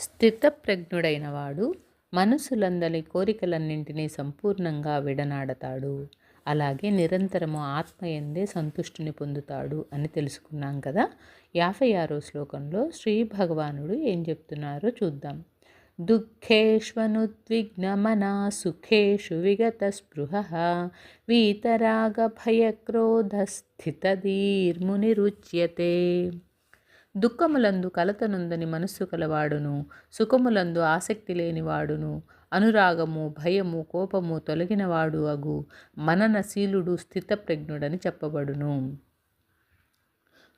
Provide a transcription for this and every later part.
స్థితప్రజ్ఞుడైన వాడు మనస్సులందలి కోరికలన్నింటినీ సంపూర్ణంగా విడనాడతాడు. అలాగే నిరంతరము ఆత్మయందే సంతుష్టిని పొందుతాడు అని తెలుసుకున్నాం కదా. 56వ శ్లోకంలో శ్రీ భగవానుడు ఏం చెప్తున్నారో చూద్దాం. దుఃఖేష్వనుద్విగ్నమనా సుఖేషు విగత స్పృహ వీతరాగ భయక్రోధ స్థితధీర్మునిరుచ్యతే. దుఃఖములందు కలతనుందని మనస్సు కలవాడును, సుఖములందు ఆసక్తి లేనివాడును, అనురాగము భయము కోపము తొలగినవాడు అగు మననశీలుడు స్థితప్రజ్ఞుడని చెప్పబడును.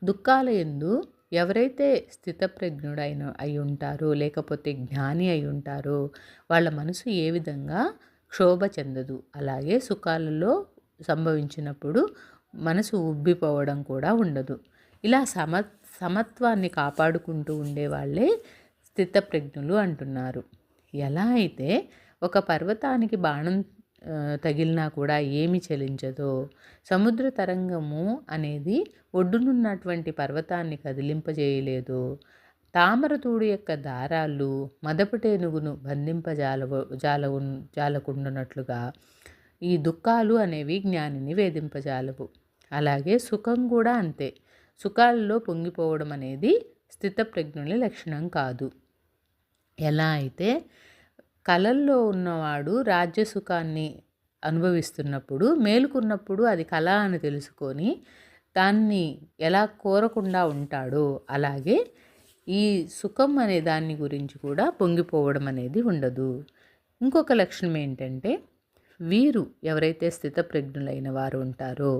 దుఃఖాలయందు ఎవరైతే స్థితప్రజ్ఞుడైన అయి ఉంటారో, లేకపోతే జ్ఞాని అయి ఉంటారో వాళ్ళ మనసు ఏ విధంగా క్షోభ చెందదు. అలాగే సుఖాలలో సంభవించినప్పుడు మనసు ఉబ్బిపోవడం కూడా ఉండదు. ఇలా సమత్వాన్ని కాపాడుకుంటూ ఉండేవాళ్ళే స్థితప్రజ్ఞులు అంటున్నారు. ఎలా అయితే ఒక పర్వతానికి బాణం తగిలినా కూడా ఏమి చలించదో, సముద్ర తరంగము అనేది ఒడ్డునున్నటువంటి పర్వతాన్ని కదిలింపజేయలేదు, తామరతూడు యొక్క దారాలు మదపుటేనుగును జాలకుండునట్లుగా ఈ దుఃఖాలు అనేవి జ్ఞానిని వేధింపజాలవు. అలాగే సుఖం కూడా అంతే. సుఖాలలో పొంగిపోవడం అనేది స్థితప్రజ్ఞుని లక్షణం కాదు. ఎలా అయితే కలల్లో ఉన్నవాడు రాజ్యసుఖాన్ని అనుభవిస్తున్నప్పుడు మేలుకున్నప్పుడు అది కళ అని తెలుసుకొని దాన్ని ఎలా కోరకుండా ఉంటాడో, అలాగే ఈ సుఖం అనే దాన్ని గురించి కూడా పొంగిపోవడం అనేది ఉండదు. ఇంకొక లక్షణం ఏంటంటే, వీరు ఎవరైతే స్థితప్రజ్ఞులైన వారు ఉంటారో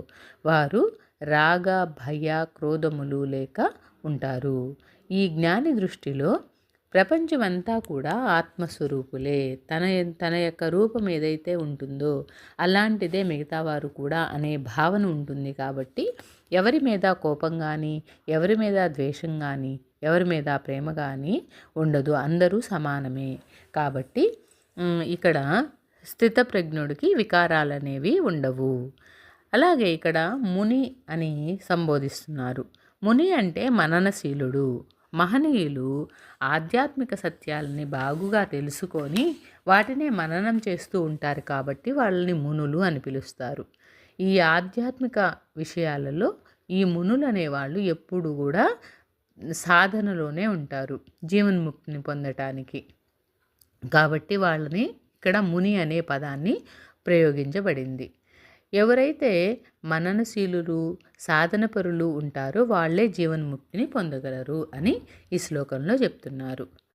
వారు రాగ భయ క్రోధములు లేక ఉంటారు. ఈ జ్ఞాని దృష్టిలో ప్రపంచమంతా కూడా ఆత్మస్వరూపులే. తన యొక్క రూపం ఏదైతే ఉంటుందో అలాంటిదే మిగతా వారు కూడా అనే భావన ఉంటుంది. కాబట్టి ఎవరి మీద కోపం కానీ, ఎవరి మీద ద్వేషం కానీ, ఎవరి మీద ప్రేమ కానీ ఉండదు. అందరూ సమానమే. కాబట్టి ఇక్కడ స్థితప్రజ్ఞుడికి వికారాలనేవి ఉండవు. అలాగే ఇక్కడ ముని అని సంబోధిస్తున్నారు. ముని అంటే మననశీలుడు. మహనీయులు ఆధ్యాత్మిక సత్యాలని బాగుగా తెలుసుకొని వాటినే మననం చేస్తూ ఉంటారు కాబట్టి వాళ్ళని మునులు అని పిలుస్తారు. ఈ ఆధ్యాత్మిక విషయాలలో ఈ మునులు అనేవాళ్ళు ఎప్పుడు కూడా సాధనలోనే ఉంటారు జీవన్ముక్తిని పొందటానికి. కాబట్టి వాళ్ళని ఇక్కడ ముని అనే పదాన్ని ప్రయోగించబడింది. ఎవరైతే మననశీలులు సాధనపరులు ఉంటారో వాళ్ళే జీవన్ముక్తిని పొందగలరు అని ఈ శ్లోకంలో చెప్తున్నారు.